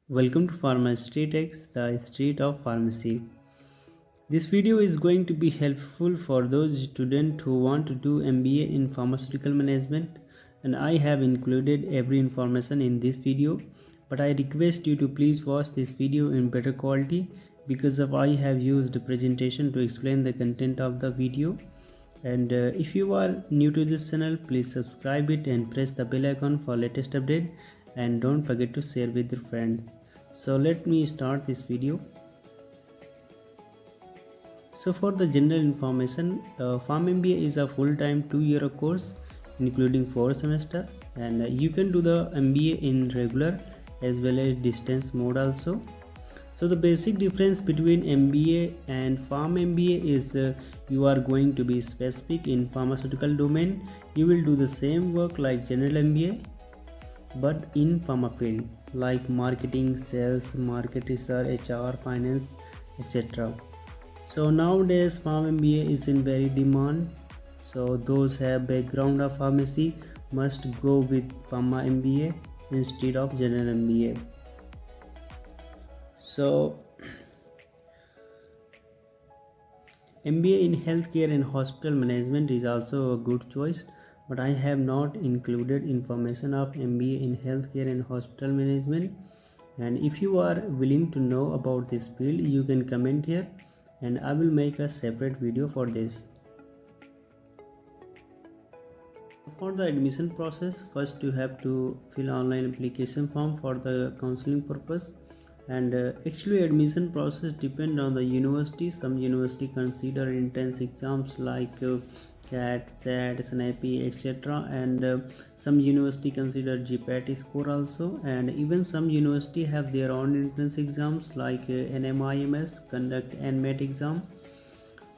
Welcome to Pharmacy Techs, the street of pharmacy. This video is going to be helpful for those students who want to do MBA in pharmaceutical management, and I have included every information in this video, but I request you to please watch this video in better quality because of I have used the presentation to explain the content of the video. And if you are new to this channel, please subscribe it and press the bell icon for latest update, and don't forget to share with your friends. So let me start this video. So for the general information, Pharm MBA is a full-time 2-year course including 4 semesters, and you can do the MBA in regular as well as distance mode also. So the basic difference between MBA and Pharm MBA is you are going to be specific in pharmaceutical domain. You will do the same work like general MBA but in pharma field like marketing, sales, market research, HR, finance, etc. So nowadays Pharm MBA is in very demand. So those have background of pharmacy must go with Pharma MBA instead of general MBA. So MBA in healthcare and hospital management is also a good choice, but I have not included information of MBA in healthcare and hospital management. And if you are willing to know about this field, you can comment here and I will make a separate video for this. For the admission process, first you have to fill online application form for the counseling purpose. And actually admission process depend on the university. Some university consider intense exams like CAT, SAT, SNAP, etc. And some university consider GPAT score also, and even some university have their own entrance exams like NMIMS conduct NMAT exam.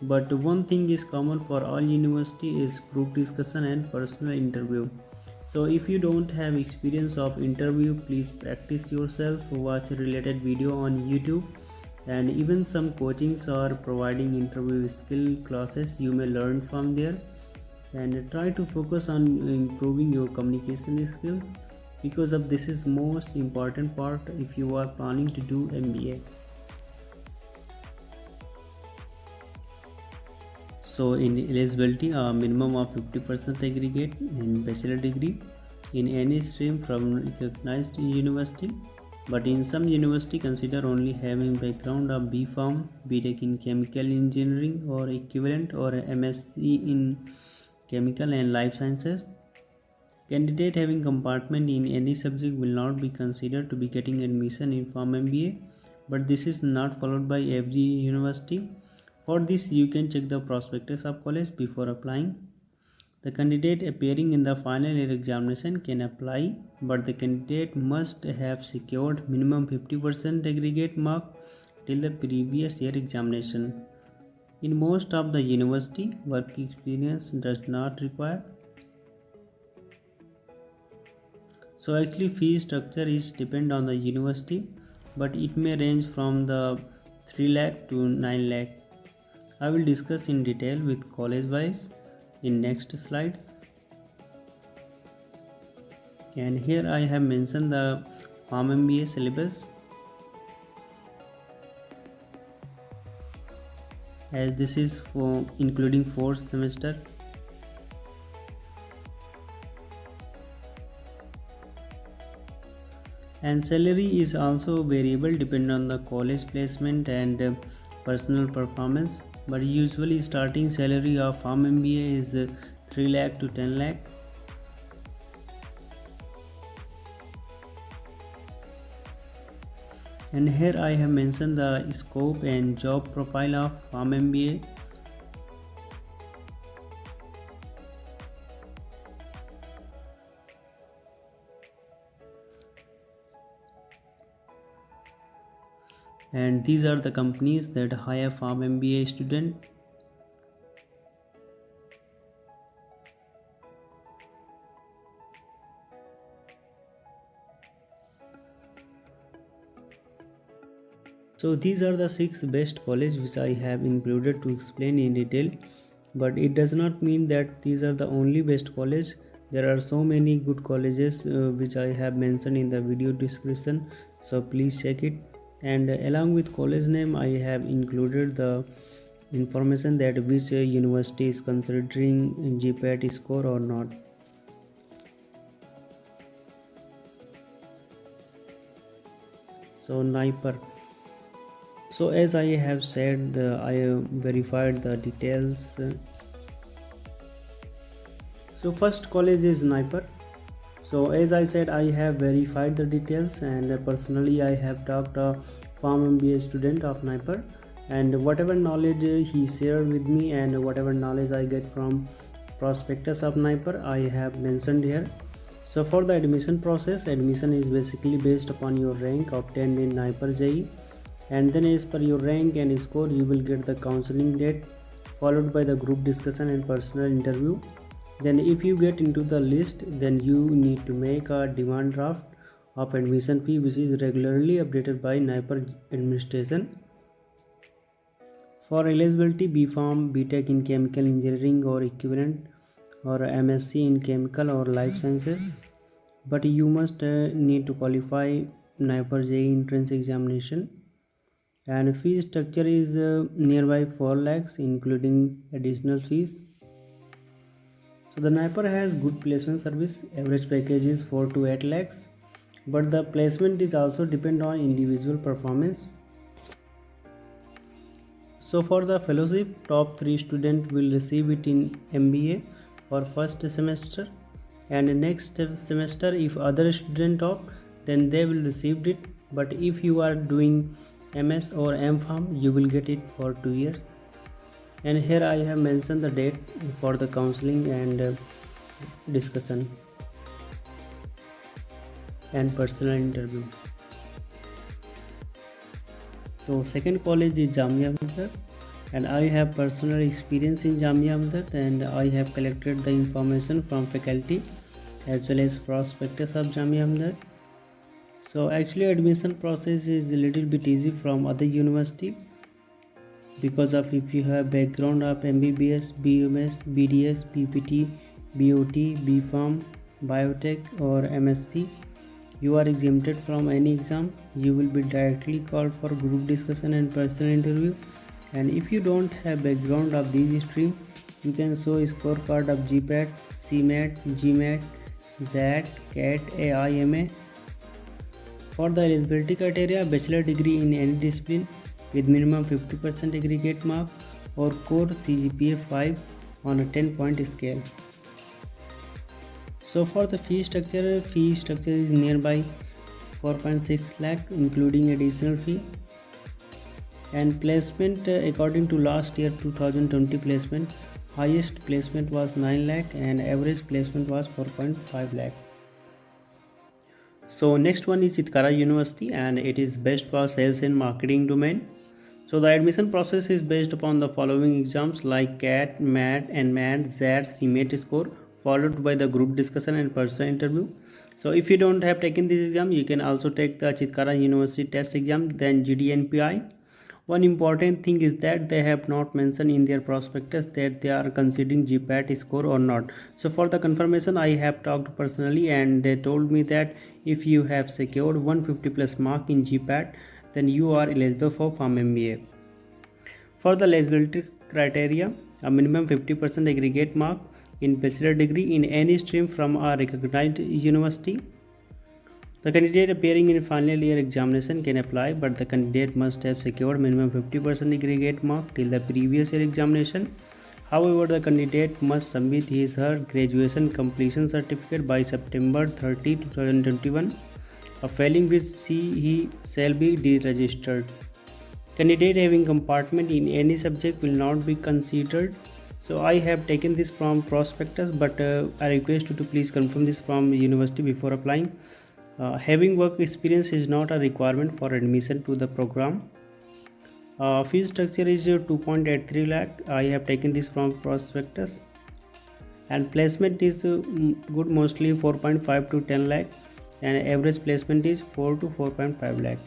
But one thing is common for all university is group discussion and personal interview. So if you don't have experience of interview, please practice yourself, watch related video on YouTube, and even some coachings are providing interview skill classes you may learn from there. And try to focus on improving your communication skill because of this is most important part if you are planning to do MBA. So in eligibility, a minimum of 50% aggregate in bachelor degree in any stream from recognized university, but in some university consider only having background of BPharm, BTech in chemical engineering or equivalent, or MSc in chemical and life sciences. Candidate having compartment in any subject will not be considered to be getting admission in Pharm MBA, but this is not followed by every university. For this, you can check the prospectus of college before applying. The candidate appearing in the final year examination can apply, but the candidate must have secured minimum 50% aggregate mark till the previous year examination. In most of the university, work experience does not require. So actually fee structure is depend on the university, but it may range from the 3 lakh to 9 lakh. I will discuss in detail with college wise in next slides. And here I have mentioned the Pharm MBA syllabus, as this is for including 4th semester. And salary is also variable depending on the college placement and personal performance, but usually starting salary of Pharm MBA is 3 lakh to 10 lakh. And here I have mentioned the scope and job profile of Pharm MBA. And these are the companies that hire Pharm MBA student. So these are the 6 best colleges which I have included to explain in detail, but it does not mean that these are the only best college. There are so many good colleges which I have mentioned in the video description, so please check it. And along with college name, I have included the information that which university is considering GPAT score or not. So NIPER. So as I have said, I have verified the details. So first college is NIPER. So as I said, I have verified the details, and personally I have talked a Pharm MBA student of NIPER, and whatever knowledge he shared with me and whatever knowledge I get from prospectus of NIPER, I have mentioned here. So for the admission process, admission is basically based upon your rank obtained in NIPER JEE, and then as per your rank and score you will get the counseling date, followed by the group discussion and personal interview. Then if you get into the list, then you need to make a demand draft of admission fee, which is regularly updated by NIPER administration. For eligibility, BPharm, BTech in chemical engineering or equivalent, or MSc in chemical or life sciences, but you must need to qualify NIPER JEE entrance examination. And fee structure is nearby 4 lakhs including additional fees. So the NIPER has good placement service. Average package is 4 to 8 lakhs, but the placement is also depend on individual performance. So for the fellowship, top 3 students will receive it in MBA for first semester, and next semester if other student opt, then they will receive it. But if you are doing MS or MPharm, you will get it for 2 years. And here I have mentioned the date for the counseling and discussion and personal interview. So second college is Jamia Hamdard, and I have personal experience in Jamia Hamdard, and I have collected the information from faculty as well as prospectus of Jamia Hamdard. So actually admission process is a little bit easy from other university, because of if you have background of MBBS, BMS, BDS, BPT, BOT, BPharm, Biotech or MSc, you are exempted from any exam. You will be directly called for group discussion and personal interview. And if you don't have background of these stream, you can show a scorecard of GPAT, CMAT, GMAT, ZAT, CAT, AIMA. For the eligibility criteria, bachelor degree in any discipline with minimum 50% aggregate mark or core CGPA 5 on a 10-point scale. So for the fee structure is nearby 4.6 lakh including additional fee. And placement, according to last year 2020 placement, highest placement was 9 lakh and average placement was 4.5 lakh. So next one is Chitkara University, and it is best for sales and marketing domain. So the admission process is based upon the following exams like CAT, MAT, and MAT, ZAT, CMAT score, followed by the group discussion and personal interview. So if you don't have taken this exam, you can also take the Chitkara University test exam, then GDNPI. One important thing is that they have not mentioned in their prospectus that they are considering GPAT score or not. So for the confirmation, I have talked personally, and they told me that if you have secured 150 plus mark in GPAT, then you are eligible for Pharm MBA. For the eligibility criteria, a minimum 50% aggregate mark in bachelor degree in any stream from a recognized university. The candidate appearing in final year examination can apply, but the candidate must have secured minimum 50% aggregate mark till the previous year examination. However, the candidate must submit his/her graduation completion certificate by September 30, 2021. A failing which he shall be deregistered. Candidate having compartment in any subject will not be considered. So I have taken this from prospectus, but I request you to please confirm this from university before applying. Having work experience is not a requirement for admission to the program. Fee structure is 2.83 lakh. I have taken this from prospectus. And placement is good, mostly 4.5 to 10 lakh, and average placement is 4 to 4.5 lakh.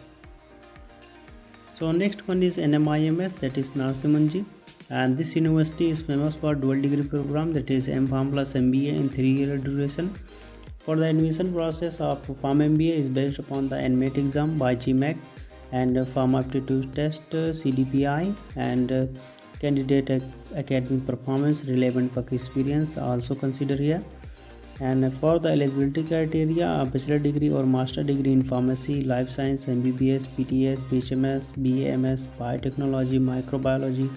So next one is NMIMS, that is Narsimhanji, and this university is famous for dual degree program, that is M.Pharm plus MBA in 3-year duration. For the admission process of Pharm MBA is based upon the NMAT exam by GMAT and Pharm aptitude test CDPI and candidate academic performance, relevant work experience also consider here. And for the eligibility criteria, a bachelor degree or master degree in pharmacy, life science, MBBS, PTS, BHMS, BAMS, biotechnology, microbiology,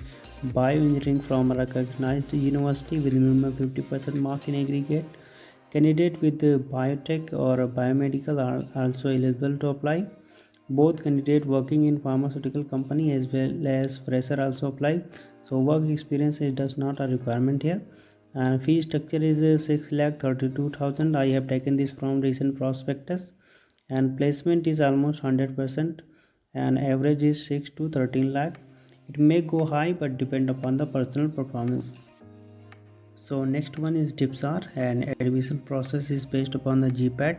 bioengineering from a recognized university with minimum 50% mark in aggregate. Candidate with biotech or biomedical are also eligible to apply. Both candidate working in pharmaceutical company as well as fresher also apply. So work experience does not a requirement here. And fee structure is 6,32,000. I have taken this from recent prospectus, and placement is almost 100%, and average is 6 to 13 lakh. It may go high but depend upon the personal performance. So next one is DIPSAR, and admission process is based upon the GPAT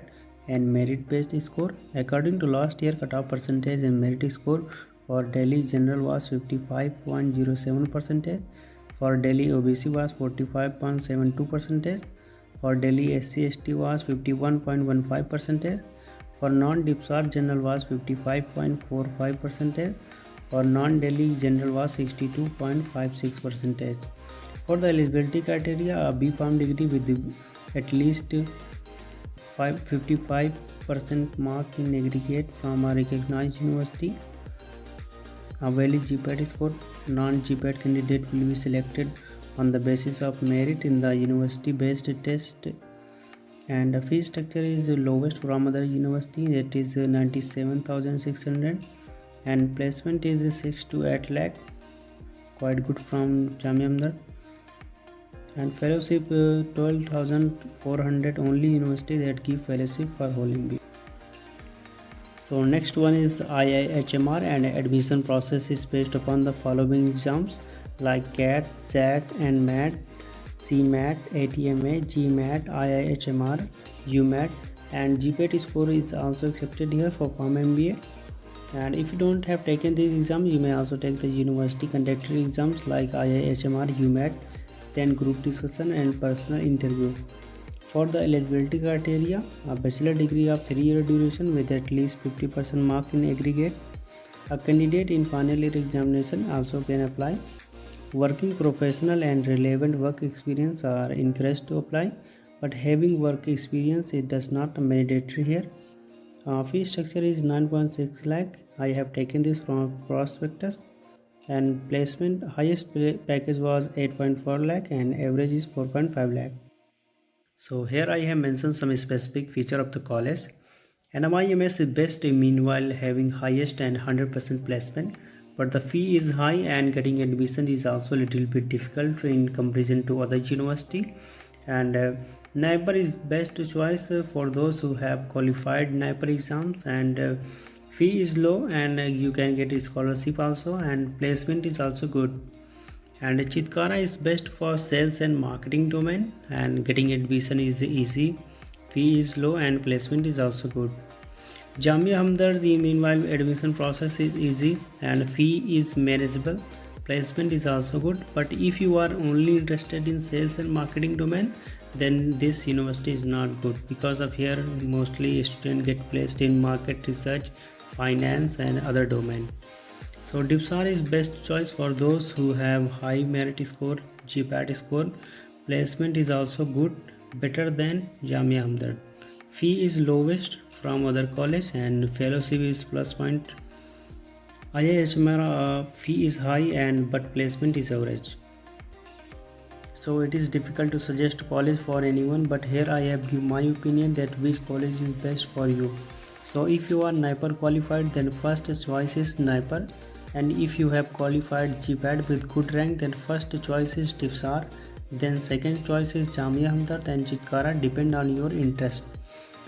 and merit based score. According to last year cutoff percentage and merit score, for Delhi general was 55.07%. For Delhi OBC was 45.72%. For Delhi SC/ST was 51.15%. For non-DIPSAR general was 55.45%. For non-Delhi general was 62.56%. For the eligibility criteria, a B.Pharm degree with at least 55% mark in aggregate from a recognized university. A valid GPAT score. Non-GPAT candidate will be selected on the basis of merit in the university-based test. And the fee structure is the lowest from other university, that is 97,600, and placement is 6 to 8 lakh, quite good from Jamia Hamdard. And fellowship 12,400, only university that give fellowship for whole MBA. So next one is IIHMR, and admission process is based upon the following exams like CAT, SAT and MAT, CMAT, ATMA, GMAT, IIHMR, UMAT, and GPAT score is also accepted here for Pharm MBA. And if you don't have taken these exams, you may also take the university conducted exams like IIHMR, UMAT, then group discussion and personal interview. For the eligibility criteria, a bachelor degree of 3-year duration with at least 50% mark in aggregate. A candidate in final year examination also can apply. Working professional and relevant work experience are encouraged to apply, but having work experience it does not mandatory here. Fee structure is 9.6 lakh. I have taken this from prospectus. And placement highest package was 8.4 lakh and average is 4.5 lakh. So here I have mentioned some specific feature of the college. NMIMS is best meanwhile having highest and 100% placement, but the fee is high and getting admission is also a little bit difficult in comparison to other university. And NIPER is best choice for those who have qualified NIPER exams, and fee is low and you can get a scholarship also, and placement is also good. And Chitkara is best for sales and marketing domain, and getting admission is easy, fee is low and placement is also good. Jamia Hamdard, the meanwhile admission process is easy and fee is manageable, placement is also good. But if you are only interested in sales and marketing domain, then this university is not good, because of here mostly students get placed in market research, finance and other domain. So DIPSAR is best choice for those who have high merit score, GPAT score. Placement is also good, better than Jamia Hamdard. Fee is lowest from other college and fellowship is plus point. IIHMR fee is high and but placement is average. So it is difficult to suggest college for anyone, but here I have given my opinion that which college is best for you. So if you are NIPER qualified, then first choice is NIPER, and if you have qualified GPAT with good rank, then first choice is DIPSAR, then second choice is Jamia Hamdard and Chitkara, depend on your interest.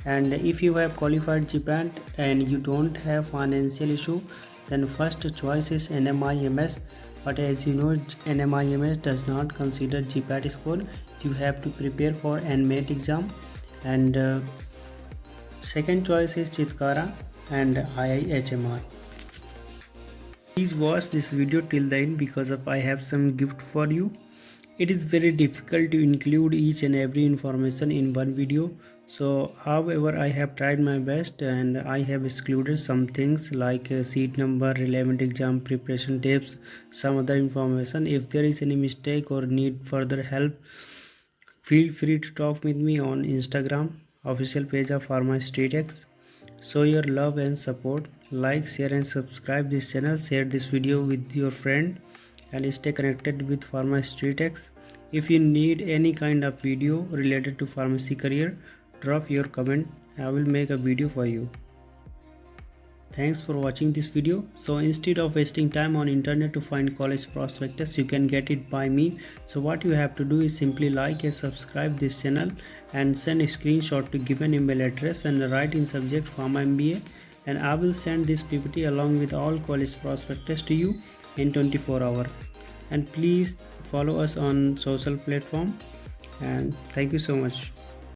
And if you have qualified GPAT and you don't have financial issue, then first choice is NMIMS, but as you know NMIMS does not consider GPAT score, you have to prepare for NMAT exam. And second choice is Chitkara and IIHMR. Please watch this video till the end because of I have some gift for you. It is very difficult to include each and every information in one video. So however, I have tried my best and I have excluded some things like seat number, relevant exam preparation tips, some other information. If there is any mistake or need further help, feel free to talk with me on Instagram, official page of Pharma Street X. Show your love and support. Like, share and subscribe this channel. Share this video with your friend and stay connected with Pharma Street X. If you need any kind of video related to pharmacy career, drop your comment. I will make a video for you. Thanks for watching this video. So instead of wasting time on internet to find college prospectus, you can get it by me. So what you have to do is simply like and subscribe this channel and send a screenshot to given email address and write in subject Pharma MBA, and I will send this PPT along with all college prospectus to you in 24 hours. And please follow us on social platform, and thank you so much.